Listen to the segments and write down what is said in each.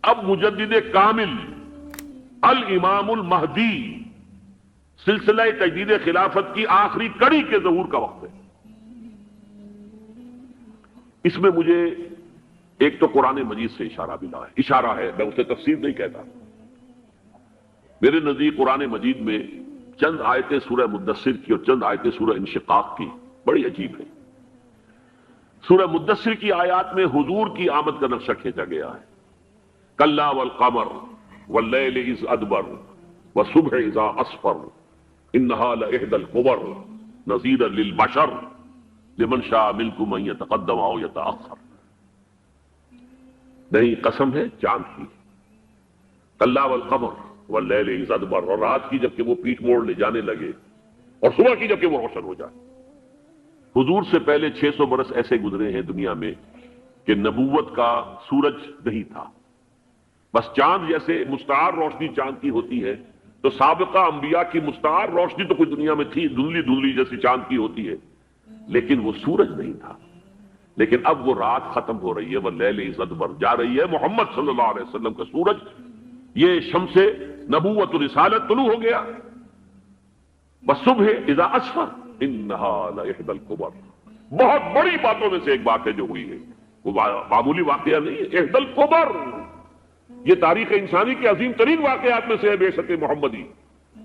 اب مجدد کامل الامام المہدی سلسلہ تجدید خلافت کی آخری کڑی کے ظہور کا وقت ہے۔ اس میں مجھے ایک تو قرآن مجید سے اشارہ ملا ہے، اشارہ ہے، میں اسے تفسیر نہیں کہتا۔ میرے نزدیک قرآن مجید میں چند آیتیں سورہ مدثر کی اور چند آیتیں سورہ انشقاق کی بڑی عجیب ہیں۔ سورہ مدثر کی آیات میں حضور کی آمد کا نقشہ کھینچا گیا ہے، کلا والقمر واللیل اذ ادبر والصبح اذا اسفر انہا لإحدى الکبر نذیرا للبشر لمن شاء منکم ان یتقدم او یتأخر۔ نہیں، قسم ہے چاند کی، کلا والقمر واللیل اذ ادبر، اور رات کی جبکہ وہ پیٹھ موڑ لے جانے لگے، اور صبح کی جبکہ وہ روشن ہو جائے۔ حضور سے پہلے 600 برس ایسے گزرے ہیں دنیا میں کہ نبوت کا سورج نہیں تھا، بس چاند جیسے مستعار روشنی چاند کی ہوتی ہے، تو سابقہ انبیاء کی مستعار روشنی تو کوئی دنیا میں تھی، دھندلی دھندلی جیسی چاند کی ہوتی ہے، لیکن وہ سورج نہیں تھا۔ لیکن اب وہ رات ختم ہو رہی ہے، وہ لیل اذ ادبر جا رہی ہے، محمد صلی اللہ علیہ وسلم کا سورج، یہ شمس نبوت و رسالت طلوع ہو گیا۔ والصبح اذا اسفر انہا لإحدى الکبر، بہت بڑی باتوں میں سے ایک بات ہے جو ہوئی ہے، وہ معمولی واقعہ نہیں ہے، احدى الکبر، یہ تاریخ انسانی کے عظیم ترین واقعات میں سے ہے بعثت محمدی،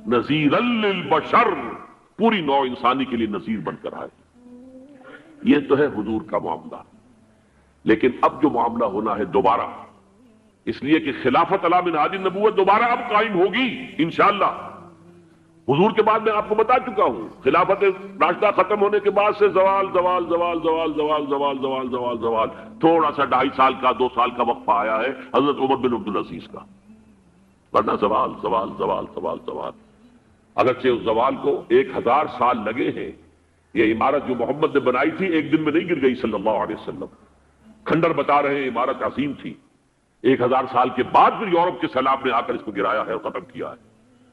نذیرا للبشر، پوری نوع انسانی کے لیے نذیر بن کر آئے۔ یہ تو ہے حضور کا معاملہ، لیکن اب جو معاملہ ہونا ہے دوبارہ، اس لیے کہ خلافت علی منہاج النبوت دوبارہ اب قائم ہوگی انشاءاللہ۔ حضور کے بعد میں آپ کو بتا چکا ہوں، خلافت راشدہ ختم ہونے کے بعد سے زوال زوال زوال زوال زوال زوال زوال زوال زوال، تھوڑا سا 2.5 سال کا 2 سال کا وقفہ آیا ہے حضرت عمر بن عبدالعزیز کا، ورنہ زوال زوال زوال زوال زوال۔ اگرچہ اس زوال کو 1000 سال لگے ہیں، یہ عمارت جو محمد نے بنائی تھی ایک دن میں نہیں گر گئی صلی اللہ علیہ وسلم، کھنڈر بتا رہے ہیں عمارت عظیم تھی، 1000 سال کے بعد پھر یورپ کے سیلاب نے آ کر اس کو گرایا ہے اور ختم کیا ہے،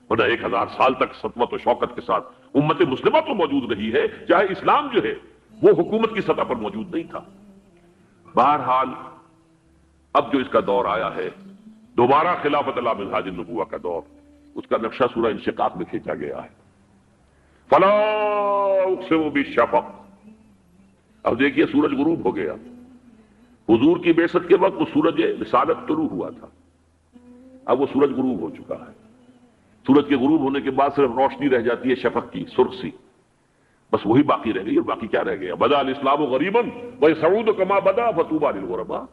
ورنہ 1000 سال تک سطوت و شوکت کے ساتھ امت مسلمہ تو موجود رہی ہے، چاہے اسلام جو ہے وہ حکومت کی سطح پر موجود نہیں تھا۔ بہرحال اب جو اس کا دور آیا ہے دوبارہ خلافت علی منہاج النبوہ کا دور، اس کا نقشہ سورہ انشقاق میں کھینچا گیا ہے، فلا اقسم بالشفق۔ اب دیکھیے سورج غروب ہو گیا، حضور کی بعثت کے وقت وہ سورج رسالت طلوع ہوا تھا، اب وہ سورج غروب ہو چکا ہے۔ سورج کے غروب ہونے کے بعد صرف روشنی رہ جاتی ہے شفق کی، سرخ سی، بس وہی باقی رہ گئی، اور باقی کیا رہ گیا؟ بدا الاسلام غریبا ویسعود کما بدا فطوبی للغرباء،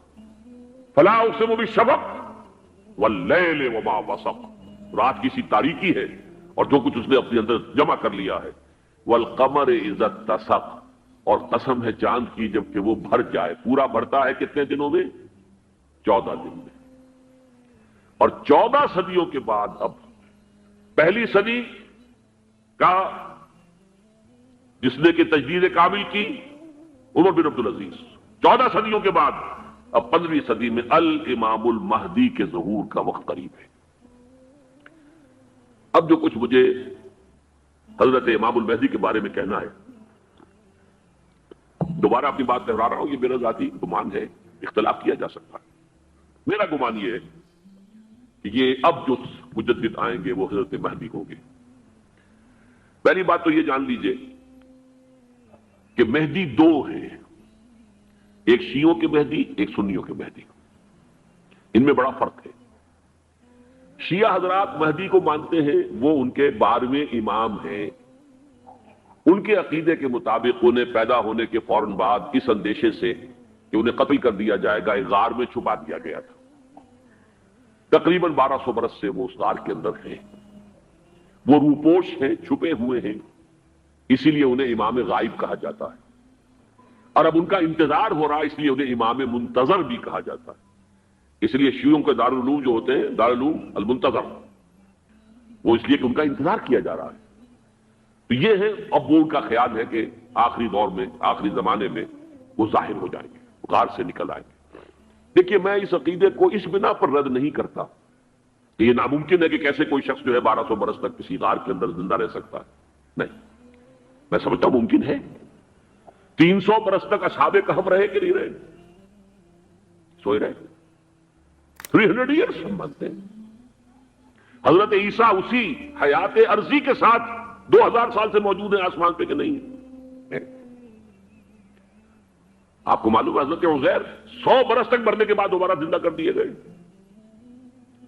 فلا اقسم بالشفق واللیل وما وسق، رات کی سی تاریکی ہے اور جو کچھ اس نے اپنے اندر جمع کر لیا ہے، والقمر اذا اتسق، اور قسم ہے چاند کی جبکہ وہ بھر جائے، پورا بھرتا ہے کتنے دنوں میں؟ 14 دن میں، اور 14 صدیوں کے بعد اب پہلی صدی کا جس نے کہ تجدید کامل کی عمر بن عبدالعزیز، 14 صدیوں کے بعد اب 15ویں صدی میں الامام المہدی کے ظہور کا وقت قریب ہے۔ اب جو کچھ مجھے حضرت امام المہدی کے بارے میں کہنا ہے، دوبارہ اپنی بات دہرا رہا ہوں، یہ میرا ذاتی گمان ہے، اختلاف کیا جا سکتا ہے، میرا گمان یہ ہے کہ یہ اب جو مجدد آئیں گے وہ حضرت مہدی ہوں گے۔ پہلی بات تو یہ جان لیجئے کہ مہدی 2 ہیں، ایک شیعوں کے مہدی، ایک سنیوں کے مہدی، ان میں بڑا فرق ہے۔ شیعہ حضرات مہدی کو مانتے ہیں، وہ ان کے 12ویں امام ہیں، ان کے عقیدے کے مطابق انہیں پیدا ہونے کے فوراً بعد اس اندیشے سے کہ انہیں قتل کر دیا جائے گا ایک غار میں چھپا دیا گیا تھا، تقریباً 1200 برس سے وہ اس غار کے اندر ہیں، وہ روپوش ہیں، چھپے ہوئے ہیں، اسی لیے انہیں امام غائب کہا جاتا ہے، اور اب ان کا انتظار ہو رہا ہے اس لیے انہیں امام منتظر بھی کہا جاتا ہے۔ اس لیے شیعوں کے دارالعلوم جو ہوتے ہیں دارالعلوم المنتظر، وہ اس لیے کہ ان کا انتظار کیا جا رہا ہے۔ تو یہ ہے، اب وہ ان کا خیال ہے کہ آخری دور میں، آخری زمانے میں وہ ظاہر ہو جائیں گے، غار سے نکل آئیں گے۔ دیکھیے میں اس عقیدے کو اس بنا پر رد نہیں کرتا کہ یہ ناممکن ہے کہ کیسے کوئی شخص جو ہے 1200 برس تک کسی غار کے اندر زندہ رہ سکتا ہے، نہیں، میں سمجھتا ہوں ممکن ہے۔ 300 برس تک اصحاب کہف رہے کہ نہیں رہے؟ سوئے رہے، 300 ایئرس ہم مانتے ہیں. حضرت عیسیٰ اسی حیات عرضی کے ساتھ 2000 سال سے موجود ہیں آسمان پہ کہ نہیں ہے؟ آپ کو معلوم ہے حضرت عزیر 100 برس تک مرنے کے بعد دوبارہ زندہ کر دیے گئے.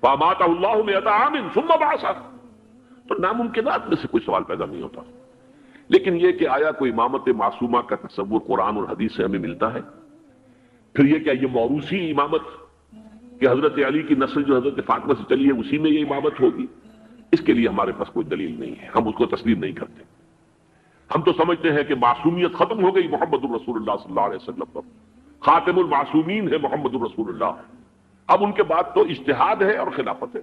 فَأَمَاتَهُ اللَّهُ مِئَةَ عَامٍ ثُمَّ بَعَثَهُ. تو ناممکنات میں سے کوئی سوال پیدا نہیں ہوتا. لیکن یہ کہ آیا کوئی امامت معصومہ کا تصور قرآن اور حدیث سے ہمیں ملتا ہے؟ پھر یہ کیا یہ موروثی امامت کہ حضرت علی کی نسل جو حضرت فاطمہ سے چلی ہے اسی میں یہ امامت ہوگی؟ اس کے لیے ہمارے پاس کوئی دلیل نہیں ہے، ہم اس کو تسلیم نہیں کرتے. ہم تو سمجھتے ہیں کہ معصومیت ختم ہو گئی محمد الرسول اللہ صلی اللہ علیہ وسلم پر. خاتم المعصومین ہے محمد الرسول اللہ. اب ان کے بعد تو اجتہاد ہے اور خلافت ہے.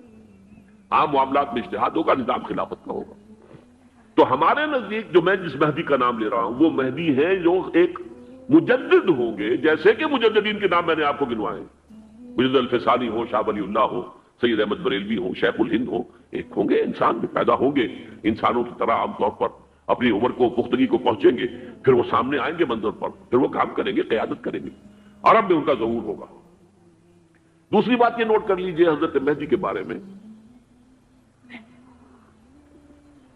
عام معاملات میں اجتہاد ہوگا، نظام خلافت کا ہوگا. تو ہمارے نزدیک جو میں جس مہدی کا نام لے رہا ہوں وہ مہدی ہے جو ایک مجدد ہوں گے، جیسے کہ مجددین کے نام میں نے آپ کو گنوائے. مجدد الفسانی ہو، شاہ ولی اللہ ہو، سید احمد بریلوی ہو، شیخ الہند ہو، ایک ہوں گے انسان بھی پیدا ہوں گے انسانوں کی طرح عام طور پر اپنی عمر کو پختگی کو پہنچیں گے، پھر وہ سامنے آئیں گے منظر پر، پھر وہ کام کریں گے، قیادت کریں گے. عرب میں ان کا ظہور ہوگا. دوسری بات یہ نوٹ کر لیجئے حضرت مہدی کے بارے میں،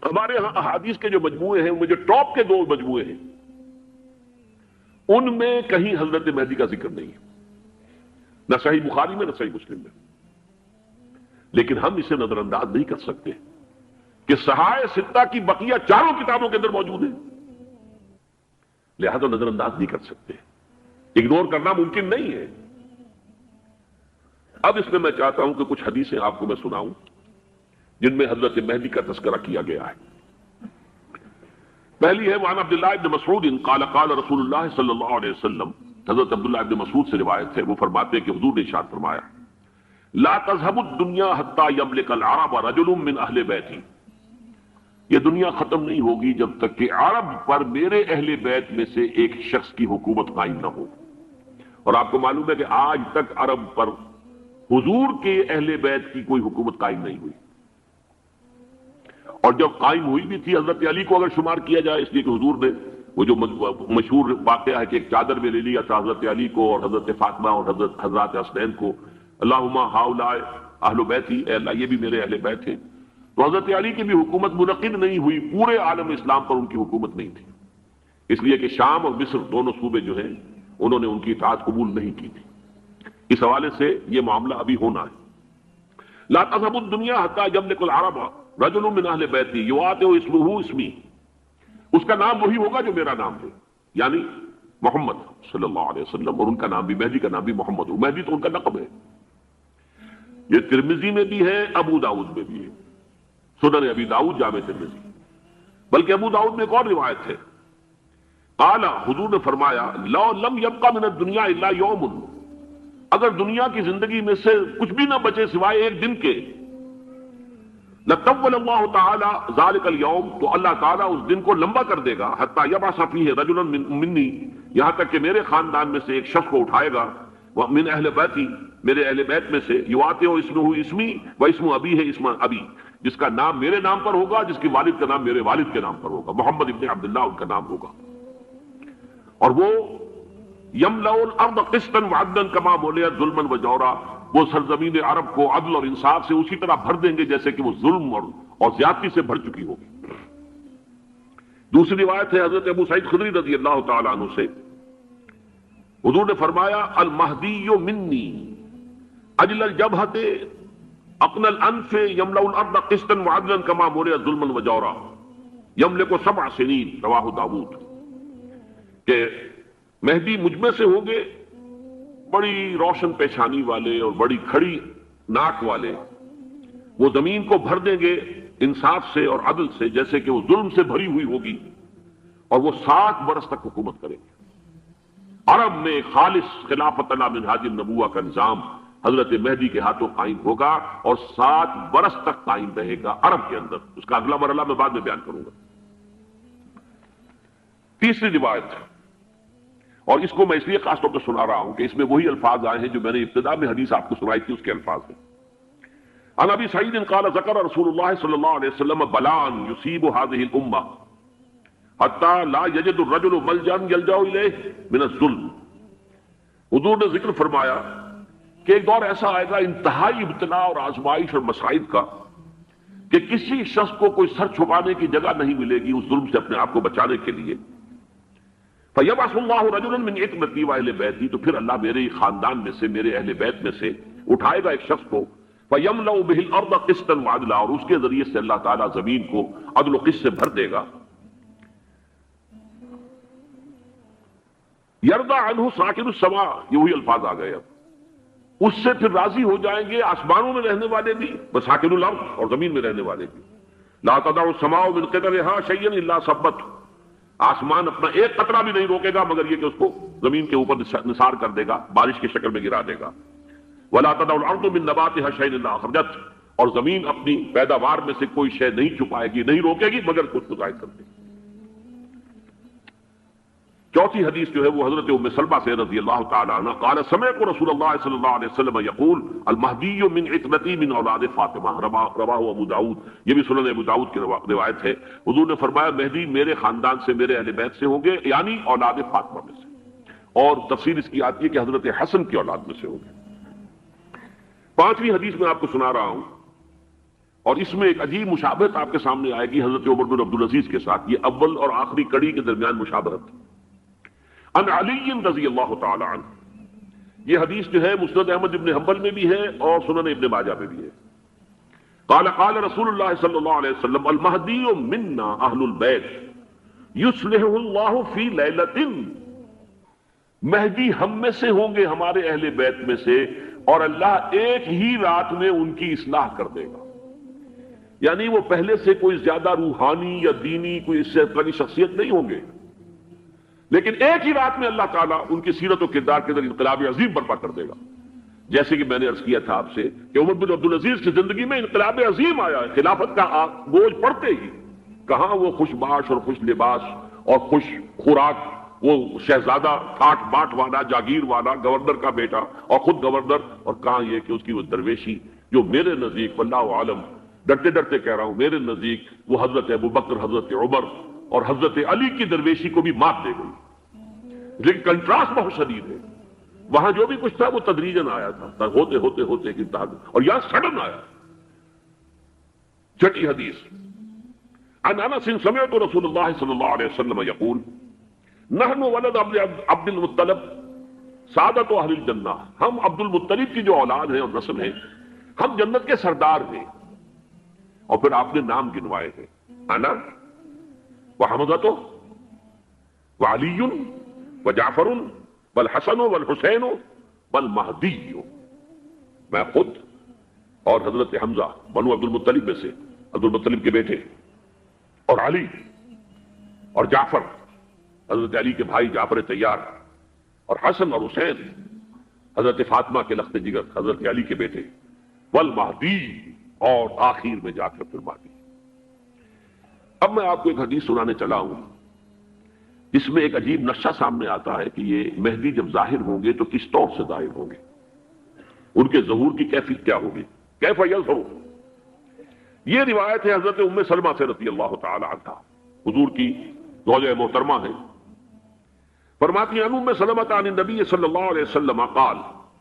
ہمارے ہاں احادیث کے جو مجموعے ہیں ان میں جو ٹاپ کے 2 مجموعے ہیں ان میں کہیں حضرت مہدی کا ذکر نہیں ہے، نہ صحیح بخاری میں نہ صحیح مسلم میں. لیکن ہم اسے نظر انداز نہیں کر سکتے کہ صحائح ستہ کی بقیہ 4 کتابوں کے اندر موجود ہیں، لہذا نظر انداز نہیں کر سکتے، اگنور کرنا ممکن نہیں ہے. اب اس میں میں چاہتا ہوں کہ کچھ حدیثیں آپ کو میں سناؤں جن میں حضرت مہدی کا تذکرہ کیا گیا ہے. پہلی ہے وعن عبداللہ ابن مسعود قال قال رسول اللہ صلی اللہ علیہ وسلم. حضرت عبداللہ ابن مسعود سے روایت ہے، وہ فرماتے ہیں کہ حضور نے ارشاد فرمایا لا تذهب الدنيا حتى يملك العرب رجل من اہل بیتی. یہ دنیا ختم نہیں ہوگی جب تک کہ عرب پر میرے اہل بیت میں سے ایک شخص کی حکومت قائم نہ ہو. اور آپ کو معلوم ہے کہ آج تک عرب پر حضور کے اہل بیت کی کوئی حکومت قائم نہیں ہوئی. اور جب قائم ہوئی بھی تھی حضرت علی کو اگر شمار کیا جائے، اس لیے کہ حضور نے وہ جو مشہور واقعہ ہے کہ ایک چادر میں لے لیا تھا حضرت علی کو اور حضرت فاطمہ اور حضرات حسنین کو، اللہم ہؤلاء اہل بیتی، اے اللہ یہ بھی میرے اہل بیت ہیں. تو حضرت علی کی بھی حکومت منعقد نہیں ہوئی، پورے عالم اسلام پر ان کی حکومت نہیں تھی، اس لیے کہ شام اور مصر دونوں صوبے جو ہیں انہوں نے ان کی اطاعت قبول نہیں کی تھی. اس حوالے سے یہ معاملہ ابھی ہونا ہے. لا تذهب الدنيا حتى يملك العرب رجل من اہل بیتی یواطئ اسمہ اسمی. اس کا نام وہی ہوگا جو میرا نام ہے، یعنی محمد صلی اللہ علیہ وسلم، اور ان کا نام بھی مہدی کا نام بھی محمد. مہدی تو ان کا لقب ہے. یہ ترمذی میں بھی ہے، ابو داؤد میں بھی ہے، سنن ابی داؤد جامع ترمذی. بلکہ ابو داؤد میں ایک اور روایت ہے، قال حضور نے فرمایا لو لم يبقى من الدنيا الا يوم، اگر دنیا کی زندگی میں سے کچھ بھی نہ بچے سوائے ایک دن کے، لطول اللہ تعالی ذلك اليوم، تو اللہ تعالیٰ اس دن کو لمبا کر دے گا، حتی یبعث فیہ رجلا منی، یہاں تک کہ میرے خاندان میں سے ایک شخص کو اٹھائے گا، من اہل بیتی، میرے اہل بیت میں سے، یواطئ اسمہ اسمی و اسم ابی ہے اسم ابی، جس کا نام میرے نام پر ہوگا، جس کے والد کا نام میرے والد کے نام پر ہوگا، محمد ابن عبداللہ ان کا نام ہوگا. اور وہ یملأ الارض قسطا وعدلا کما ملئت ظلما وجورا، وہ سرزمین عرب کو عدل اور انصاف سے اسی طرح بھر دیں گے جیسے کہ وہ ظلم اور زیادتی سے بھر چکی ہوگی. دوسری روایت ہے حضرت ابو سعید خدری رضی اللہ تعالی عنہ سے، حضور نے فرمایا المہدی منی اجل الجبہۃ اقن الانف یملأ الارض قسطا وعدلا کما ملئت ظلما وجورا یملک 7 سنین، رواہ داؤد. کہ مہدی مجھ میں سے ہوں گے بڑی روشن پیشانی والے اور بڑی کھڑی ناک والے، وہ زمین کو بھر دیں گے انصاف سے اور عدل سے جیسے کہ وہ ظلم سے بھری ہوئی ہوگی، اور وہ 7 برس تک حکومت کریں گے. عرب میں خالص خلافت علی منہاج النبوہ کا نظام حضرت مہدی کے ہاتھوں قائم ہوگا اور 7 برس تک قائم رہے گا عرب کے اندر. اس کا اگلا مرحلہ میں بعد میں بیان کروں گا. تیسری روایت، اور اس کو میں اس لیے خاص طور پر سنا رہا ہوں کہ اس میں وہی الفاظ آئے ہیں جو میں نے ابتدا میں حدیث آپ کو سنائی تھی، اس کے الفاظ ہیں. عن ابی سعید قال ذکر رسول اللہ صلی اللہ علیہ وسلم بلاء یصیب هذه الامہ حتی لا یجد الرجل ملجا یلجا الیہ من الظلم. حضور نے ذکر فرمایا کہ ایک دور ایسا آئے گا انتہائی ابتلا اور آزمائش اور مصائب کا کہ کسی شخص کو کوئی سر چھپانے کی جگہ نہیں ملے گی اس ظلم سے اپنے آپ کو بچانے کے لیے. فَيَبْعَثُ اللَّهُ رَجُلًا مِّنْ عِتْرَتِي وَأَهْلِ بَيْتِي، تو پھر اللہ میرے خاندان میں سے، میرے اہل بیت میں سے اٹھائے گا ایک شخص کو. فَيَمْلَأُ بِهِ الْأَرْضَ قِسْطًا وَعَدْلًا، اور اس کے ذریعے سے اللہ تعالیٰ زمین کو عدل و قسط سے بھر دے گا. يَرْضَى عَنْهُ سَاكِنُ السَّمَاءِ، یہ وہی الفاظ آ گئے. اب اس سے پھر راضی ہو جائیں گے آسمانوں میں رہنے والے بھی، وَسَاكِنُ الْأَرْضِ، اور زمین میں رہنے والے بھی. لَا تَدَعُ السَّمَاءُ مِنْ قِطَرِهَا شَيْئًا إِلَّا ثَبَّتْهُ، آسمان اپنا ایک قطرہ بھی نہیں روکے گا مگر یہ کہ اس کو زمین کے اوپر نثار کر دے گا، بارش کی شکل میں گرا دے گا. وَلَا تَدَعُ الْأَرْضُ مِن نَّبَاتِهَا شَيْئًا إِلَّا أَخْرَجَتْهُ، اور زمین اپنی پیداوار میں سے کوئی شے نہیں چھپائے گی، نہیں روکے گی مگر کچھ ظاہر کر دے گی. چوتھی حدیث جو ہے وہ حضرت ام سلمہ سے رضی اللہ تعالی عنہ قال سمعت رسول اللہ صلی اللہ علیہ وسلم یقول المہدی من عترتی من اولاد فاطمہ، رواہ ابو داؤد، یہ بھی سنن ابو داؤد کی روایت ہے. حضور نے فرمایا مہدی میرے خاندان سے، میرے اہل بیت سے ہوں گے، یعنی اولاد فاطمہ میں سے، اور تفسیر اس کی آتی ہے کہ حضرت حسن کی اولاد میں سے ہوں گے. پانچویں حدیث میں آپ کو سنا رہا ہوں، اور اس میں ایک عجیب مشابہت آپ کے سامنے آئے گی حضرت عمر بن عبدالعزیز کے ساتھ. یہ اول اور آخری کڑی کے درمیان مشابہت. ان علی رضی اللہ تعالی عنہ، یہ حدیث جو ہے مسند احمد ابن حنبل میں بھی ہے اور سنن ابن ماجہ میں بھی ہے. قال قال رسول اللہ صلی اللہ علیہ وسلم المہدی منا اہل البیت یصلح اللہ فی لیلۃ، مہدی ہم میں سے ہوں گے، ہمارے اہل بیت میں سے، اور اللہ ایک ہی رات میں ان کی اصلاح کر دے گا. یعنی وہ پہلے سے کوئی زیادہ روحانی یا دینی کوئی اس سے بڑی شخصیت نہیں ہوں گے، لیکن ایک ہی رات میں اللہ تعالیٰ ان کی سیرت و کردار کے اندر انقلاب عظیم برپا کر دے گا. جیسے کہ میں نے عرض کیا تھا آپ سے کہ عمر بن عبدالعزیز کی زندگی میں انقلاب عظیم آیا ہے. خلافت کا بوجھ پڑتے ہی کہاں وہ خوش باش اور خوش لباس اور خوش خوراک، وہ شہزادہ ٹھاٹ باٹ والا، جاگیر والا، گورنر کا بیٹا اور خود گورنر، اور کہاں یہ کہ اس کی وہ درویشی جو میرے نزدیک واللہ عالم، ڈرتے ڈرتے کہہ رہا ہوں، میرے نزدیک وہ حضرت ابوبکر، حضرت عمر اور حضرت علی کی درویشی کو بھی مات دے گئی. لیکن کنٹراسٹ بہت شدید ہے. وہاں جو بھی کچھ تھا وہ تدریجاً آیا تھا، ہوتے ہوتے ہوتے ایک انتہا، اور یہاں سڈن آیا. چھٹی حدیث عن انس سمعت رسول اللہ صلی اللہ علیہ وسلم یقول نحن ولد عبد المطلب سعادت اہل الجنہ، ہم عبد المطلب کی جو اولاد ہیں اور نسل ہیں، ہم جنت کے سردار ہیں. اور پھر آپ نے نام گنوائے ہیں، انا وحمزۃ وعلی وجعفر والحسن والحسین والمہدی، میں خود اور حضرت حمزہ بنو عبد المطلب میں سے، عبد المطلب کے بیٹے، اور علی اور جعفر حضرت علی کے بھائی جعفر طیار، اور حسن اور حسین حضرت فاطمہ کے لخت جگر حضرت علی کے بیٹے، والمہدی، اور آخر میں جا کر پھر مہدی. اب میں آپ کو ایک حدیث سنانے چلا ہوں، اس میں ایک عجیب نقشہ سامنے آتا ہے کہ یہ مہدی جب ظاہر ہوں گے تو کس طور سے ظاہر ہوں گے، ان کے ظہور کی کیفیت کیا ہوگی، کیف یظہر. یہ روایت ہے حضرت ام سلمہ سے رضی اللہ تعالی عنہا، حضور کی زوجہ محترمہ ہیں. فرماتی ہیں ام سلمہ عن النبی صلی اللہ علیہ وسلم قال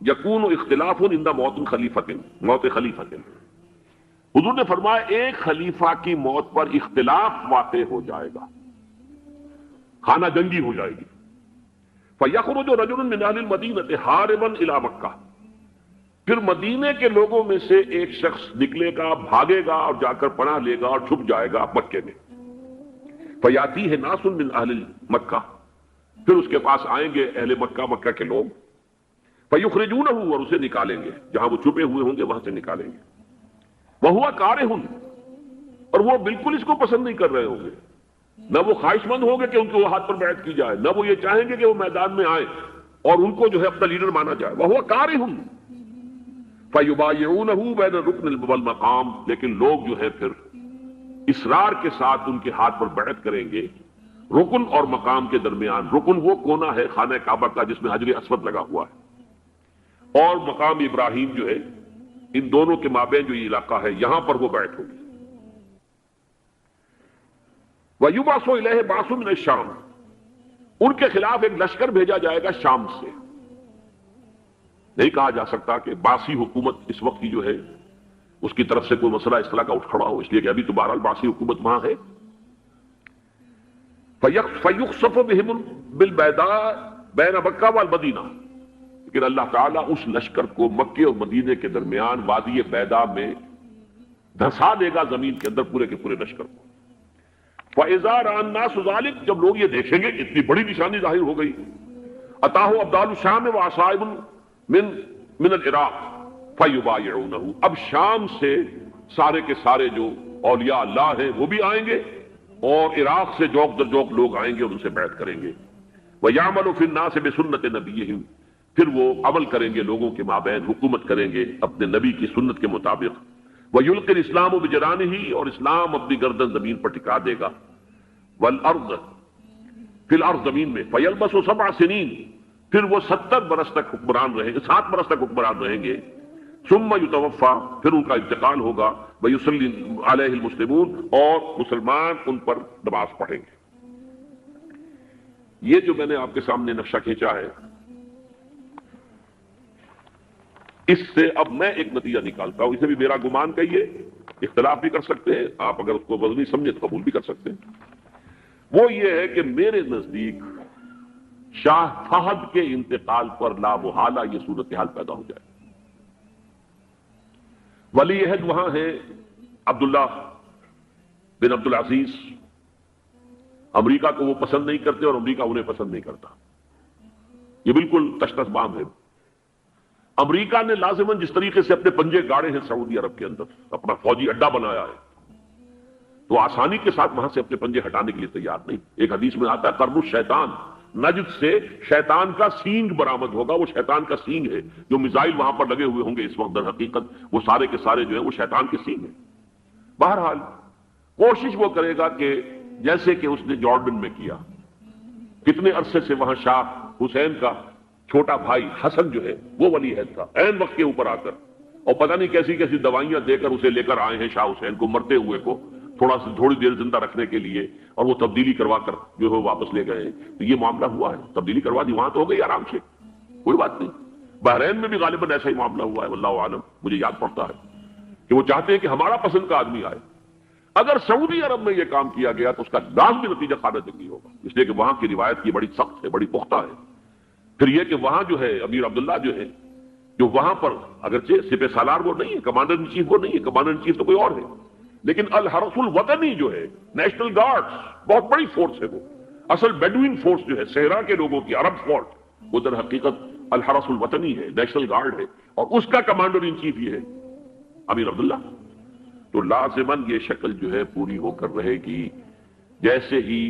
یکون اختلاف عند موت خلیفۃ. حضور نے فرمایا ایک خلیفہ کی موت پر اختلاف واقع ہو جائے گا، خانہ جنگی ہو جائے گی. فَيَخْرُجُ رَجُلٌ مِّنْ أَهْلِ الْمَدِينَةِ هَارِبًا إِلَىٰ مَكَّةَ، پھر مدینے کے لوگوں میں سے ایک شخص نکلے گا، بھاگے گا اور جا کر پناہ لے گا اور چھپ جائے گا مکے میں. فَيَأْتِيهِ نَاسٌ مِّنْ أَهْلِ مَكَّةَ، پھر اس کے پاس آئیں گے اہل مکہ، مکہ کے لوگ. فَيُخْرِجُونَهُ، اور اسے نکالیں گے، جہاں وہ چھپے ہوئے ہوں گے وہاں سے نکالیں گے. وَهُوَ كَارِهٌ، اور وہ بالکل اس کو پسند نہیں کر رہے ہوں گے، نہ وہ خواہش مند ہوں گے کہ ان کے ہاتھ پر بیعت کی جائے، نہ وہ یہ چاہیں گے کہ وہ میدان میں آئیں اور ان کو جو ہے اپنا لیڈر مانا جائے. وَهُوَ كَارِهٌ فَيُبَايِعُونَهُ بَيْنَ الرُّكْنِ وَالْمَقَامِ، لیکن لوگ جو ہے پھر اصرار کے ساتھ ان کے ہاتھ پر بیعت کریں گے رکن اور مقام کے درمیان. رکن وہ کونا ہے خانہ کعبہ کا جس میں حجر اسود لگا ہوا ہے، اور مقام ابراہیم جو ہے، ان دونوں کے مابین جو یہ علاقہ ہے یہاں پر وہ بیعت ہوگی. وَيُبْعَثُ إِلَيْهِ بَعْثٌ مِّنَ الشَّامِ، ان کے خلاف ایک لشکر بھیجا جائے گا شام سے. نہیں کہا جا سکتا کہ باسی حکومت اس وقت کی جو ہے اس کی طرف سے کوئی مسئلہ اس طرح کا اٹھ کھڑا ہو، اس لیے کہ ابھی تو بہرحال باسی حکومت وہاں ہے۔ فَيُخْسَفُ بِهِمُ بِالْبَيْضَاءِ بَيْنَ مَکہ وَالْمَدِینَہ، لیکن اللہ تعالیٰ اس لشکر کو مکے اور مدینے کے درمیان وادی بیضاء میں دھسا دے گا زمین کے اندر پورے کے پورے لشکر کو۔ فَإِذَا رَأَى النَّاسُ ذَلِكَ، جب لوگ یہ دیکھیں گے اتنی بڑی نشانی ظاہر ہو گئی، أَتَاهُ أَبْدَالُ الشَّامِ وَعَصَائِبٌ من العراق فَيُبَايِعُونَهُ، اب شام سے سارے کے سارے جو اولیاء اللہ ہیں وہ بھی آئیں گے اور عراق سے جوق در جوق لوگ آئیں گے اور ان سے بیعت کریں گے۔ وَيَعْمَلُ فِي النَّاسِ بِسُنَّةِ نَبِيِّهِمْ، پھر وہ عمل کریں گے لوگوں کے مابین، حکومت کریں گے اپنے نبی کی سنت کے مطابق۔ وَيُلْقِي الْإِسْلَامُ بِجَنَانِهِ، اور اسلام اپنی گردن زمین پر ٹکا دے گا۔ وَالْأَرْض، فی الارض زمین میں، فَيَلْبَسُ 7 سنین، پھر وہ 70 برس تک حکمران رہیں گے، 7 برس تک حکمران رہیں گے۔ ثم یتوفا، پھر ان کا انتقال ہوگا، ویصلی علیہ المسلمون، اور مسلمان ان پر نماز پڑھیں گے۔ یہ جو میں نے آپ کے سامنے نقشہ کھینچا ہے، اس سے اب میں ایک نتیجہ نکالتا ہوں، اسے بھی میرا گمان کہیے، اختلاف بھی کر سکتے ہیں آپ، اگر اس کو وزنی سمجھے تو قبول بھی کر سکتے ہیں۔ وہ یہ ہے کہ میرے نزدیک شاہ فہد کے انتقال پر لا محالہ یہ صورتحال پیدا ہو جائے۔ ولی عہد وہاں ہے عبداللہ بن عبدالعزیز، امریکہ کو وہ پسند نہیں کرتے اور امریکہ انہیں پسند نہیں کرتا، یہ بالکل تشخص بام ہے۔ امریکہ نے لازماً جس طریقے سے اپنے پنجے گاڑے ہیں سعودی عرب کے اندر، اپنا فوجی اڈا بنایا ہے، تو آسانی کے ساتھ وہاں سے اپنے پنجے ہٹانے کے لیے تیار نہیں۔ ایک حدیث میں آتا ہے قرن الشیطان، نجد سے شیطان کا سینگ برآمد ہوگا، وہ شیطان کا سینگ ہے، جو میزائل وہاں پر لگے ہوئے ہوں گے اس وقت، در حقیقت وہ سارے کے سارے جو ہیں وہ شیطان کے سینگ ہیں۔ بہرحال کوشش وہ کرے گا کہ جیسے کہ اس نے جارڈن میں کیا، کتنے عرصے سے وہاں شاہ حسین کا چھوٹا بھائی حسن جو ہے وہ ولی عہد تھا، عین وقت کے اوپر آ کر، اور پتہ نہیں کیسی کیسی دوائیاں دے کر اسے لے کر آئے ہیں شاہ حسین کو، مرتے ہوئے کو تھوڑی دیر زندہ رکھنے کے لیے، اور وہ تبدیلی کروا کر جو ہے واپس لے گئے۔ تو یہ معاملہ ہوا ہے، تبدیلی کروا دی، وہاں تو ہو گئی آرام سے، کوئی بات نہیں۔ بحرین میں بھی غالباً ایسا ہی معاملہ ہوا ہے، واللہ عالم، مجھے یاد پڑتا ہے کہ وہ چاہتے ہیں کہ ہمارا پسند کا آدمی آئے۔ اگر سعودی عرب میں یہ کام کیا گیا تو اس کا لازمی نتیجہ خانہ جنگی ہوگا، اس لیے کہ وہاں کی روایت کی بڑی سخت ہے، بڑی پختہ ہے۔ پھر یہ کہ وہاں جو ہے امیر عبداللہ جو ہے، جو وہاں پر اگرچہ سپہ سالار وہ نہیں ہے، کمانڈر ان چیف وہ نہیں ہے، کمانڈر ان چیف تو کوئی اور ہے، لیکن الحرس الوطنی جو ہے، نیشنل گارڈز، بہت بڑی فورس ہے، وہ اصل بیڈوین فورس جو ہے صحرا کے لوگوں کی، عرب فورس، وہ در حقیقت الحرس الوطنی ہے، نیشنل گارڈ ہے، اور اس کا کمانڈر ان چیف یہ ہے امیر عبداللہ۔ تو لازماً یہ شکل جو ہے پوری ہو کر رہے گی۔ جیسے ہی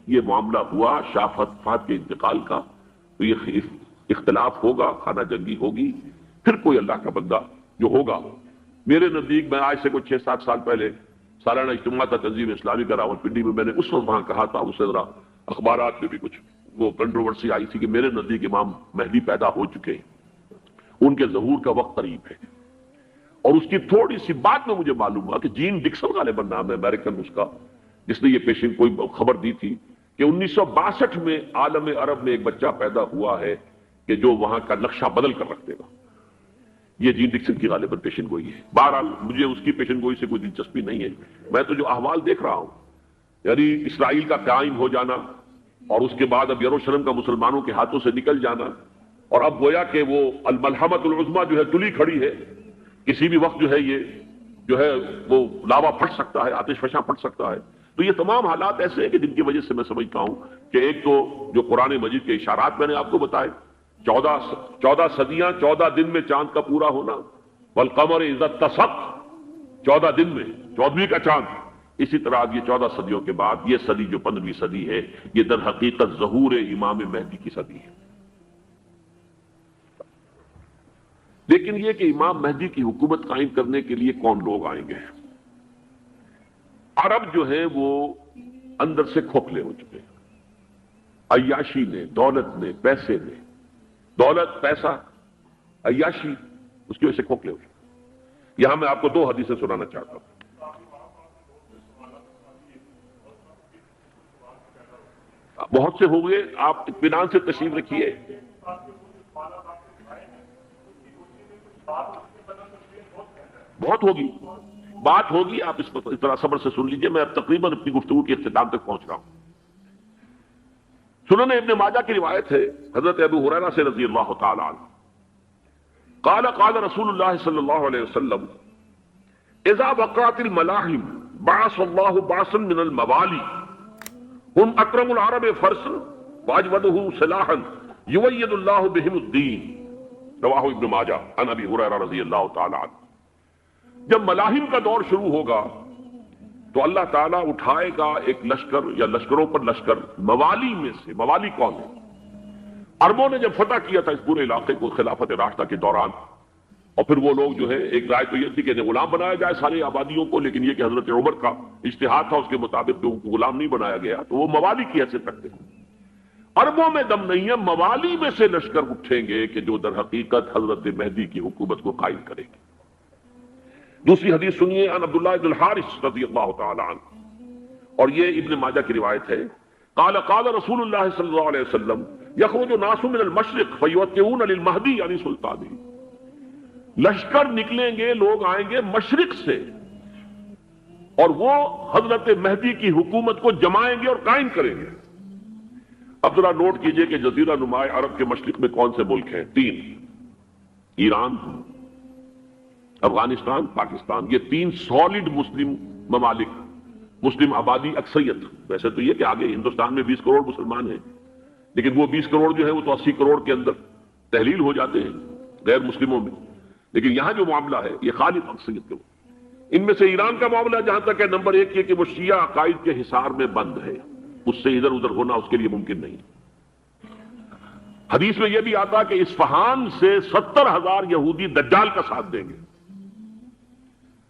یہ معاملہ ہوا شاہ فہد کے انتقال کا، تو یہ اختلاف ہوگا، خانہ جنگی ہوگی، پھر کوئی اللہ کا بندہ جو ہوگا، میرے نزدیک، میں آج سے کوئی 6-7 سال پہلے سالانہ اجتماع تھا تنظیم اسلامی کا راولپنڈی میں، میں نے اس وقت وہاں کہا تھا، اس سے ذرا اخبارات میں بھی کچھ وہ کنٹروورسی آئی تھی کہ میرے نزدیک امام مہدی پیدا ہو چکے ہیں، ان کے ظہور کا وقت قریب ہے۔ اور اس کی تھوڑی سی بات میں مجھے معلوم ہوا کہ جین ڈکسن غالباً نام ہے امریکن اس کا، جس نے یہ پیشن کوئی خبر دی تھی کہ 1962 میں عالم عرب میں ایک بچہ پیدا ہوا ہے کہ جو وہاں کا نقشہ بدل کر رکھ دے گا۔ یہ جین ڈکسن کی غالباً پیشن گوئی ہے۔ بہرحال مجھے اس کی پیشن گوئی سے کوئی دلچسپی نہیں ہے، میں تو جو احوال دیکھ رہا ہوں، یعنی اسرائیل کا قائم ہو جانا، اور اس کے بعد اب یروشلم کا مسلمانوں کے ہاتھوں سے نکل جانا، اور اب گویا کہ وہ الملحمۃ العظمیٰ جو ہے تلی کھڑی ہے، کسی بھی وقت جو ہے یہ جو ہے وہ لاوا پھٹ سکتا ہے، آتش فشاں پھٹ سکتا ہے۔ تو یہ تمام حالات ایسے ہیں کہ جن کی وجہ سے میں سمجھتا ہوں کہ ایک تو جو قرآن مجید کے اشارات میں نے آپ کو بتائے، 14 صدیاں، 14 دن میں چاند کا پورا ہونا، والقمر اذا اتسق، 14 دن میں 14ویں کا چاند، اسی طرح اب یہ 14 صدیوں کے بعد یہ صدی جو 15ویں صدی ہے، یہ در حقیقت ظہور امام مہدی کی صدی ہے۔ لیکن یہ کہ امام مہدی کی حکومت قائم کرنے کے لیے کون لوگ آئیں گے؟ عرب جو ہیں وہ اندر سے کھوکھلے ہو چکے ہیں، عیاشی نے، دولت نے، پیسے نے، دولت، پیسہ، عیاشی، اس کی وجہ سے کھوکھلے ہو چکے ہیں۔ یہاں میں آپ کو 2 حدیثیں سنانا چاہتا ہوں۔ بہت سے ہو گئے، آپ اطمینان سے تشریف رکھیے۔ بہت ہوگی، بات ہوگی، آپ اس طرح صبر سے سن لیجئے، میں اب تقریباً اپنی گفتگو کے اختتام تک پہنچ رہا ہوں۔ سنن ابن ماجہ کی روایت ہے حضرت ابو ہریرہ سے رضی اللہ تعالی عنہ، قال قال رسول اللہ صلی اللہ علیہ وسلم اذا وقعت الملاحم بعث اللہ بعثا من الموالی ہم اکرم العرب فرسا واجودہ سلاحا یوید اللہ بہم الدین، رواہ ابن ماجہ عن ابی ہریرہ رضی اللہ تعالی عنہ۔ جب ملاحم کا دور شروع ہوگا تو اللہ تعالیٰ اٹھائے گا ایک لشکر یا لشکروں پر لشکر موالی میں سے۔ موالی کون ہے؟ عربوں نے جب فتح کیا تھا اس پورے علاقے کو خلافت راشدہ کے دوران، اور پھر وہ لوگ جو ہے، ایک رائے تو یہ تھی کہ انہیں غلام بنایا جائے ساری آبادیوں کو، لیکن یہ کہ حضرت عمر کا اجتہاد تھا، اس کے مطابق ان کو غلام نہیں بنایا گیا، تو وہ موالی کی حیثیت رکھتے ہیں۔ عربوں میں دم نہیں ہے، موالی میں سے لشکر اٹھیں گے کہ جو در حقیقت حضرت مہدی کی حکومت کو قائم کرے گی۔ دوسری حدیث سنیے عن عبداللہ بن الحارث رضی اللہ تعالی عنہ، اور یہ ابن ماجہ کی روایت ہے، قال قال رسول اللہ صلی اللہ علیہ وسلم یخرج ناس من المشرق فیوطئون للمہدی یعنی سلطانی، لشکر نکلیں گے، لوگ آئیں گے مشرق سے، اور وہ حضرت مہدی کی حکومت کو جمائیں گے اور قائم کریں گے۔ اب ذرا نوٹ کیجئے کہ جزیرہ نما عرب کے مشرق میں کون سے ملک ہیں؟ 3، ایران، افغانستان، پاکستان، یہ 3 سالڈ مسلم ممالک، مسلم آبادی اکثریت۔ ویسے تو یہ کہ آگے ہندوستان میں 20 کروڑ مسلمان ہیں، لیکن وہ 20 کروڑ جو ہے وہ تو 80 کروڑ کے اندر تحلیل ہو جاتے ہیں غیر مسلموں میں، لیکن یہاں جو معاملہ ہے یہ خالص اکثریت کے۔ ان میں سے ایران کا معاملہ جہاں تک ہے، نمبر 1 یہ کہ وہ شیعہ عقائد کے حصار میں بند ہے، اس سے ادھر ادھر ہونا اس کے لیے ممکن نہیں۔ حدیث میں یہ بھی آتا کہ اصفہان سے 70,000 یہودی دجال کا ساتھ دیں گے۔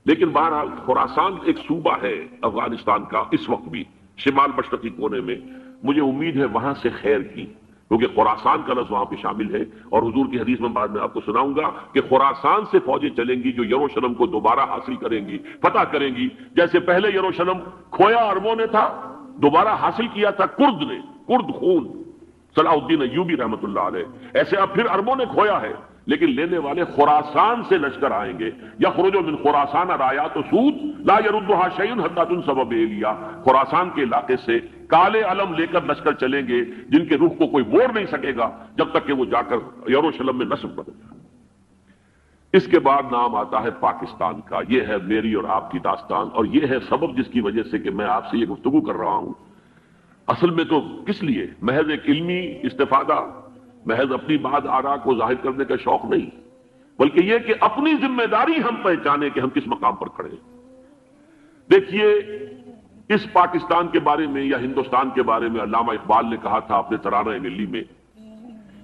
لیکن بہرحال خراسان ایک صوبہ ہے افغانستان کا اس وقت بھی شمال مشرقی کونے میں، مجھے امید ہے وہاں سے خیر کی، کیونکہ خراسان کا لفظ وہاں پہ شامل ہے، اور حضور کی حدیث میں بعد میں آپ کو سناؤں گا کہ خراسان سے فوجیں چلیں گی جو یروشلم کو دوبارہ حاصل کریں گی، فتح کریں گی۔ جیسے پہلے یروشلم کھویا عربوں نے تھا، دوبارہ حاصل کیا تھا کرد نے، کرد خون صلاح الدین ایوبی رحمت اللہ علیہ، ایسے اب پھر عربوں نے کھویا ہے، لیکن لینے والے خراسان سے لشکر آئیں گے۔ یخرج من خراسان رایات و سود لا یردها شیء حتی تنصب بإیلیا، خراسان کے علاقے سے کالے علم لے کر لشکر چلیں گے جن کے رخ کو کوئی موڑ نہیں سکے گا جب تک کہ وہ جا کر یروشلم میں نصب کرے گا۔ اس کے بعد نام آتا ہے پاکستان کا۔ یہ ہے میری اور آپ کی داستان، اور یہ ہے سبب جس کی وجہ سے کہ میں آپ سے یہ گفتگو کر رہا ہوں۔ اصل میں تو کس لیے؟ محض ایک علمی استفادہ، محض اپنی بات آراء کو ظاہر کرنے کا شوق نہیں، بلکہ یہ کہ اپنی ذمہ داری ہم پہچانیں کہ ہم کس مقام پر کھڑے ہیں۔ دیکھیے، اس پاکستان کے بارے میں یا ہندوستان کے بارے میں علامہ اقبال نے کہا تھا اپنے ترانہ ملی میں،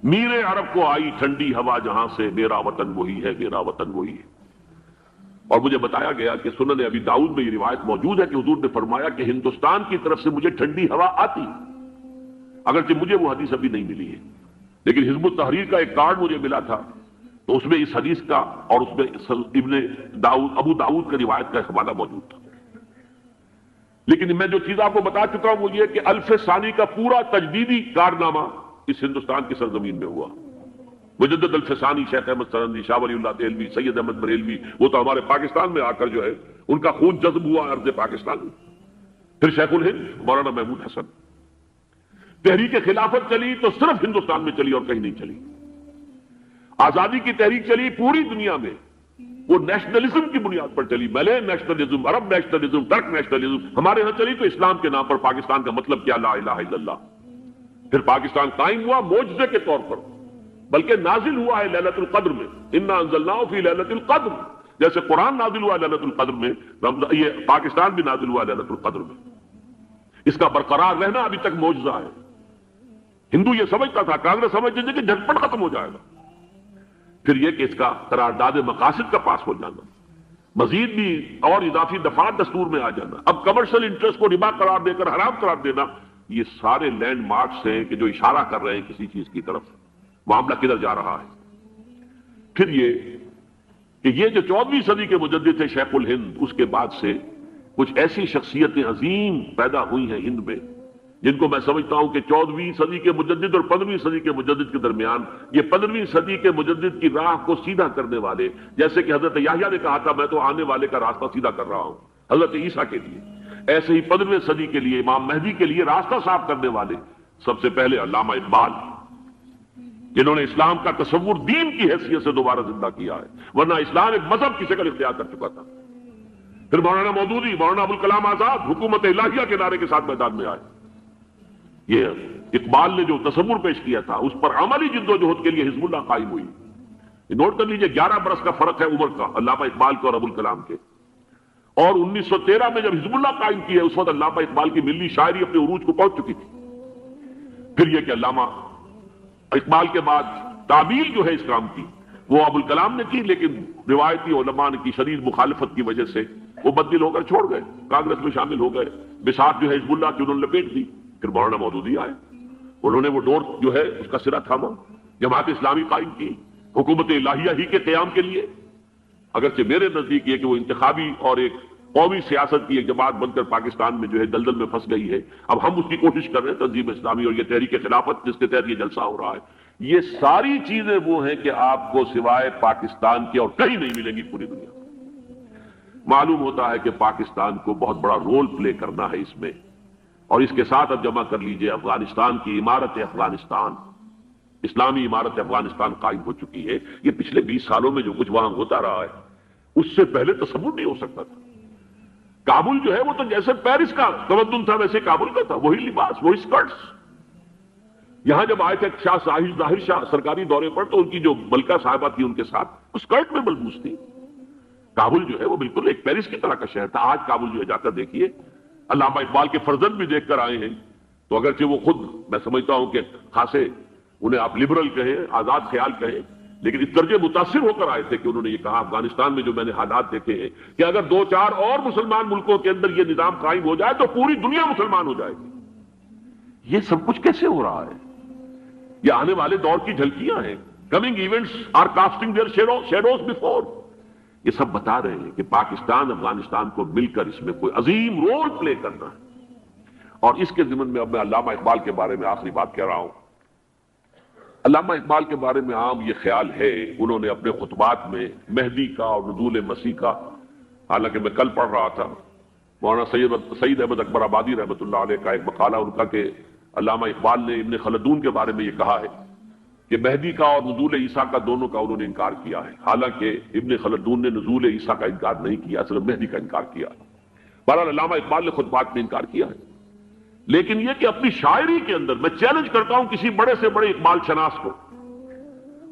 میرے عرب کو آئی ٹھنڈی ہوا جہاں سے، میرا وطن وہی ہے، میرا وطن وہی ہے۔ اور مجھے بتایا گیا کہ سنن ابی داؤد میں یہ روایت موجود ہے کہ حضور نے فرمایا کہ ہندوستان کی طرف سے مجھے ٹھنڈی ہوا آتی، اگرچہ مجھے وہ حدیث ابھی نہیں ملی ہے، لیکن حزب التحریر کا ایک کارڈ مجھے ملا تھا، تو اس میں اس حدیث کا اور اس میں ابو داؤد کا روایت کا حوالہ موجود تھا۔ لیکن میں جو چیز آپ کو بتا چکا ہوں وہ یہ کہ الف ثانی کا پورا تجدیدی کارنامہ اس ہندوستان کی سرزمین میں ہوا۔ مجدد الف ثانی شیخ احمد سرندی، شاہ ولی اللہ دہلوی، سید احمد بریلوی، وہ تو ہمارے پاکستان میں آ کر جو ہے ان کا خون جذب ہوا ارض پاکستان میں۔ پھر شیخ الہند مولانا محمود حسن۔ تحریک خلافت چلی تو صرف ہندوستان میں چلی اور کہیں نہیں چلی۔ آزادی کی تحریک چلی پوری دنیا میں، وہ نیشنلزم کی بنیاد پر چلی، ملے نیشنلزم، عرب نیشنلزم، ترک نیشنلزم۔ ہمارے ہاں چلی تو اسلام کے نام پر پاکستان کا مطلب کیا؟ لا الہ الا اللہ۔ پھر پاکستان قائم ہوا معجزے کے طور پر، بلکہ نازل ہوا ہے لیلۃ القدر میں، انا انزلناہ فی لیلۃ القدر، جیسے قرآن نازل ہوا لیلۃ القدر میں، یہ پاکستان بھی نازل ہوا لیلۃ القدر میں۔ اس کا برقرار رہنا ابھی تک معجزہ ہے۔ ہندو یہ سمجھتا تھا، کانگریس سمجھتی تھی کہ جھٹپٹ ختم ہو جائے گا۔ پھر یہ کہ اس کا قرارداد مقاصد کا پاس ہو جانا، مزید بھی اور اضافی دفعات دستور میں آ جانا، اب کمرشل انٹرسٹ کو ربا قرار دے کر حرام قرار دینا، یہ سارے لینڈ مارکس ہیں کہ جو اشارہ کر رہے ہیں کسی چیز کی طرف، معاملہ کدھر جا رہا ہے۔ پھر یہ کہ یہ جو 14ویں صدی کے مجدد تھے شیخ الہند، اس کے بعد سے کچھ ایسی شخصیتیں عظیم پیدا ہوئی ہیں ہند میں جن کو میں سمجھتا ہوں کہ 14ویں صدی کے مجدد اور 15ویں صدی کے مجدد کے درمیان یہ 15ویں صدی کے مجدد کی راہ کو سیدھا کرنے والے، جیسے کہ حضرت یحییٰ نے کہا تھا میں تو آنے والے کا راستہ سیدھا کر رہا ہوں حضرت عیسیٰ کے لیے، ایسے ہی 15ویں صدی کے لیے امام مہدی کے لیے راستہ صاف کرنے والے سب سے پہلے علامہ اقبال، جنہوں نے اسلام کا تصور دین کی حیثیت سے دوبارہ زندہ کیا ہے، ورنہ اسلام ایک مذہب کی شکل اختیار کر چکا تھا۔ پھر مولانا مودودی، مولانا ابوالکلام آزاد حکومت الہیہ کے نعرے کے ساتھ میدان میں آئے۔ یہ اقبال نے جو تصور پیش کیا تھا اس پر عملی جدوجہد کے لیے حزب اللہ قائم ہوئی۔ نوٹ کر لیجئے 11 برس کا فرق ہے عمر کا علامہ اقبال کے اور ابوالکلام کے، اور 1913 میں جب حزب اللہ قائم کی ہے اس وقت علامہ اقبال کی ملی شاعری اپنے عروج کو پہنچ چکی تھی۔ پھر یہ کہ علامہ اقبال کے بعد تعبیل جو ہے اس کام کی وہ ابوالکلام نے کی، لیکن روایتی علماء کی شدید مخالفت کی وجہ سے وہ بددل ہو کر چھوڑ گئے، کانگریس میں شامل ہو گئے، بساط جو ہے حزب اللہ کی انہوں نے لپیٹ دی۔ پھر مولانا مودودی آئے، انہوں نے وہ ڈور جو ہے اس کا سرا تھاما، جماعت اسلامی قائم کی حکومت الہیہ ہی کے قیام کے لیے، اگرچہ میرے نزدیک یہ کہ وہ انتخابی اور ایک قومی سیاست کی ایک جماعت بن کر پاکستان میں جو ہے دلدل میں پھنس گئی ہے۔ اب ہم اس کی کوشش کر رہے ہیں، تنظیم اسلامی اور یہ تحریک خلافت جس کے تحت یہ جلسہ ہو رہا ہے، یہ ساری چیزیں وہ ہیں کہ آپ کو سوائے پاکستان کے اور کہیں نہیں ملیں گی پوری دنیا میں۔ معلوم ہوتا ہے کہ پاکستان کو بہت بڑا رول پلے کرنا ہے اس میں، اور اس کے ساتھ اب جمع کر لیجئے افغانستان کی عمارت افغانستان، اسلامی عمارت افغانستان قائم ہو چکی ہے۔ یہ پچھلے 20 سالوں میں جو کچھ وہاں ہوتا رہا ہے اس سے پہلے تصور نہیں ہو سکتا تھا۔ کابل جو ہے وہ تو جیسے پیرس کا تمدن تھا ویسے کابل کا تھا، وہی لباس، وہی سکرٹس۔ یہاں جب آئے تھے شاہ ظاہر شاہ سرکاری دورے پر تو ان کی جو ملکہ صاحبہ تھی ان کے ساتھ وہ سکرٹ میں ملبوس تھی۔ کابل جو ہے وہ بالکل ایک پیرس کی طرح کا شہر تھا۔ آج کابل جو ہے جا کر دیکھیے، علامہ اقبال کے فرزند بھی دیکھ کر آئے ہیں، تو اگرچہ وہ خود میں سمجھتا ہوں کہ خاصے انہیں آپ لبرل کہیں، آزاد خیال کہیں، لیکن اس درجے متاثر ہو کر آئے تھے کہ انہوں نے یہ کہا افغانستان میں جو میں نے حالات دیکھے ہیں کہ اگر 2-4 اور مسلمان ملکوں کے اندر یہ نظام قائم ہو جائے تو پوری دنیا مسلمان ہو جائے گی۔ یہ سب کچھ کیسے ہو رہا ہے؟ یہ آنے والے دور کی جھلکیاں ہیں۔ Coming events are casting their shadows before. یہ سب بتا رہے ہیں کہ پاکستان افغانستان کو مل کر اس میں کوئی عظیم رول پلے کرنا ہے۔ اور اس کے ضمن میں اب میں علامہ اقبال کے بارے میں آخری بات کہہ رہا ہوں۔ علامہ اقبال کے بارے میں عام یہ خیال ہے، انہوں نے اپنے خطبات میں مہدی کا اور نزول مسیح کا، حالانکہ میں کل پڑھ رہا تھا مولانا سعید احمد اکبر آبادی رحمۃ اللہ علیہ کا ایک مقالہ ان کا کہ علامہ اقبال نے ابن خلدون کے بارے میں یہ کہا ہے کہ مہدی کا اور نزول عیسیٰ کا دونوں کا انہوں نے انکار کیا ہے، حالانکہ ابن خلدون نے نزول عیسیٰ کا انکار نہیں کیا، صرف مہدی کا انکار کیا۔ بہرحال علامہ اقبال نے خطبات میں انکار کیا ہے، لیکن یہ کہ اپنی شاعری کے اندر میں چیلنج کرتا ہوں کسی بڑے سے بڑے اقبال شناس کو،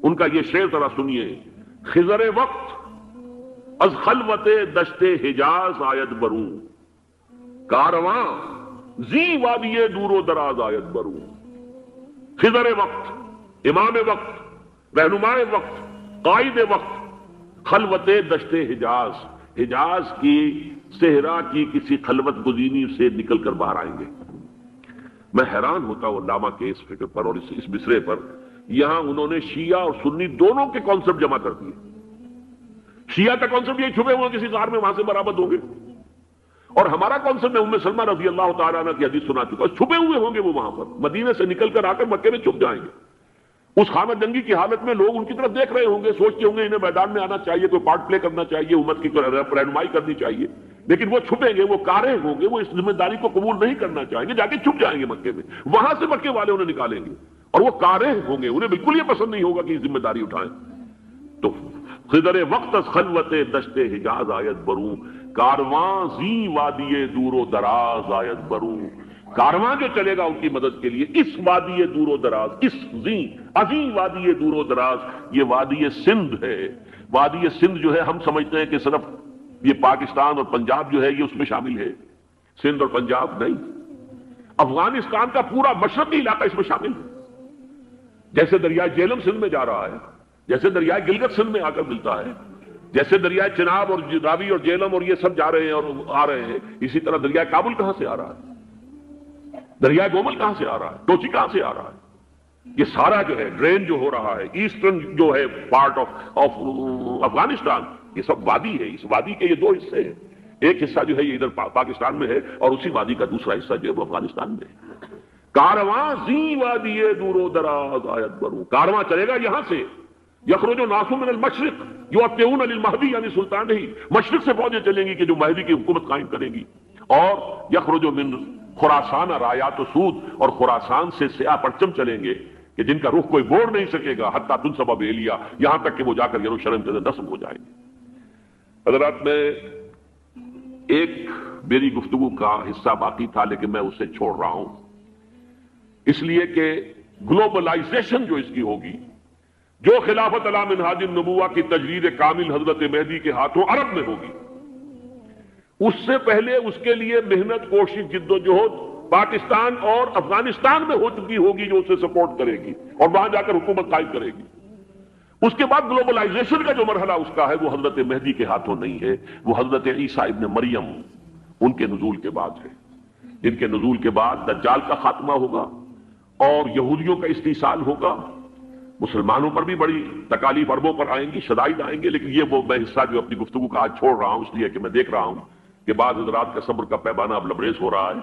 ان کا یہ شعر ذرا سنیے: خضر وقت از خلوت دشت حجاز آید بروں، کارواں زی وادی دور و دراز آید بروں۔ خضر وقت، امام وقت، رہنمائے وقت، قائد وقت، خلوت دشت حجاز، حجاز کی صحرا کی کسی خلوت گزینی سے نکل کر باہر آئیں گے۔ میں حیران ہوتا ہوں علامہ کے اس فکر پر اور اس مصرے پر۔ یہاں انہوں نے شیعہ اور سنی دونوں کے کانسیپٹ جمع کر دیے۔ شیعہ کا کانسیپٹ یہ چھپے ہوئے کسی غار میں وہاں سے برآمد ہوں گے، اور ہمارا کانسیپٹ میں ام سلمہ رضی اللہ تعالیٰ عنہ کی حدیث سنا چکا، چھپے ہوئے ہوں گے وہ وہاں پر، مدینے سے نکل کر آ کر مکے میں چھپ جائیں گے۔ اس خانہ جنگی کی حالت میں لوگ ان کی طرف دیکھ رہے ہوں گے، سوچتے ہوں گے انہیں میدان میں آنا چاہیے، کوئی پارٹ پلے کرنا چاہیے، امت کی رہنمائی کرنی چاہیے، لیکن وہ چھپیں گے، وہ کاریں ہوں گے، وہ اس ذمہ داری کو قبول نہیں کرنا چاہیں گے، جا کے چھپ جائیں گے مکے میں، وہاں سے مکے والے انہیں نکالیں گے، اور وہ کاریں ہوں گے، انہیں بالکل یہ پسند نہیں ہوگا کہ ذمہ داری اٹھائیں۔ تو خضر وقت از خلوت دشت حجاز آیت بروں، کارواں زی وادی دور و دراز آیت بروں۔ کارواں جو چلے گا ان کی مدد کے لیے اس وادی دور و دراز، اس عظیم وادی دور و دراز، یہ وادی سندھ ہے۔ وادی سندھ جو ہے ہم سمجھتے ہیں کہ صرف یہ پاکستان اور پنجاب جو ہے یہ اس میں شامل ہے، سندھ اور پنجاب نہیں، افغانستان کا پورا مشرقی علاقہ اس میں شامل ہے۔ جیسے دریائے جیلم سندھ میں جا رہا ہے، جیسے دریائے گلگت سندھ میں آ کر ملتا ہے، جیسے دریائے چناب اور راوی اور جیلم اور یہ سب جا رہے ہیں اور آ رہے ہیں، اسی طرح دریائے کابل کہاں سے آ رہا ہے، دریائے گومل کہاں سے آ رہا ہے، ٹوچی کہاں سے آ رہا ہے، یہ سارا جو ہے ڈرین جو ہو رہا ہے ایسٹرن جو ہے پارٹ آف افغانستان، یہ سب وادی ہے۔ اس وادی کے یہ دو حصے ہیں، ایک حصہ جو ہے یہ ادھر پاکستان میں ہے اور اسی وادی کا دوسرا حصہ جو ہے وہ افغانستان میں ہے۔ کارواں زی وادی دور و دراز آیت برو، کارواں چلے گا یہاں سے، یخرج الناس من المشرق یؤتون للمہدی یعنی سلطان ہی، مشرق سے فوجیں چلیں گی کہ جو مہدی کی حکومت قائم کرے گی، اور یخرج من خراسان رایات و سود، اور خراسان سے سیاہ پرچم چلیں گے کہ جن کا رخ کوئی موڑ نہیں سکے گا، حتیٰ تنصب بیلیا، یہاں تک کہ وہ جا کر یروشلم کے اندر نصب ہو جائیں گے۔ حضرات، میں ایک میری گفتگو کا حصہ باقی تھا لیکن میں اسے چھوڑ رہا ہوں، اس لیے کہ گلوبلائزیشن جو اس کی ہوگی، جو خلافت علی منہاج النبوہ کی تجرید کامل حضرت مہدی کے ہاتھوں عرب میں ہوگی، اس سے پہلے اس کے لیے محنت، کوشش، جد و جہد پاکستان اور افغانستان میں ہو چکی ہوگی جو اسے سپورٹ کرے گی اور وہاں جا کر حکومت قائم کرے گی۔ اس کے بعد گلوبلائزیشن کا جو مرحلہ اس کا ہے وہ حضرت مہدی کے ہاتھوں نہیں ہے، وہ حضرت عیسیٰ ابن مریم ان کے نزول کے بعد ہے۔ ان کے نزول کے بعد دجال کا خاتمہ ہوگا اور یہودیوں کا استحصال ہوگا، مسلمانوں پر بھی بڑی تکالیف عربوں پر آئیں گی، شدائد آئیں گے، لیکن یہ وہ میں حصہ جو اپنی گفتگو کا آج چھوڑ رہا ہوں اس لیے کہ میں دیکھ رہا ہوں کہ بعض حضرات کا صبر کا پیمانہ اب لبریز ہو رہا ہے۔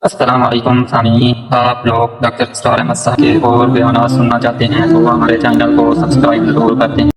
السلام علیکم سامعین، آپ لوگ ڈاکٹر اسرار احمد صاحب کے اور بیانات سننا چاہتے ہیں تو ہمارے چینل کو سبسکرائب ضرور کرتے ہیں۔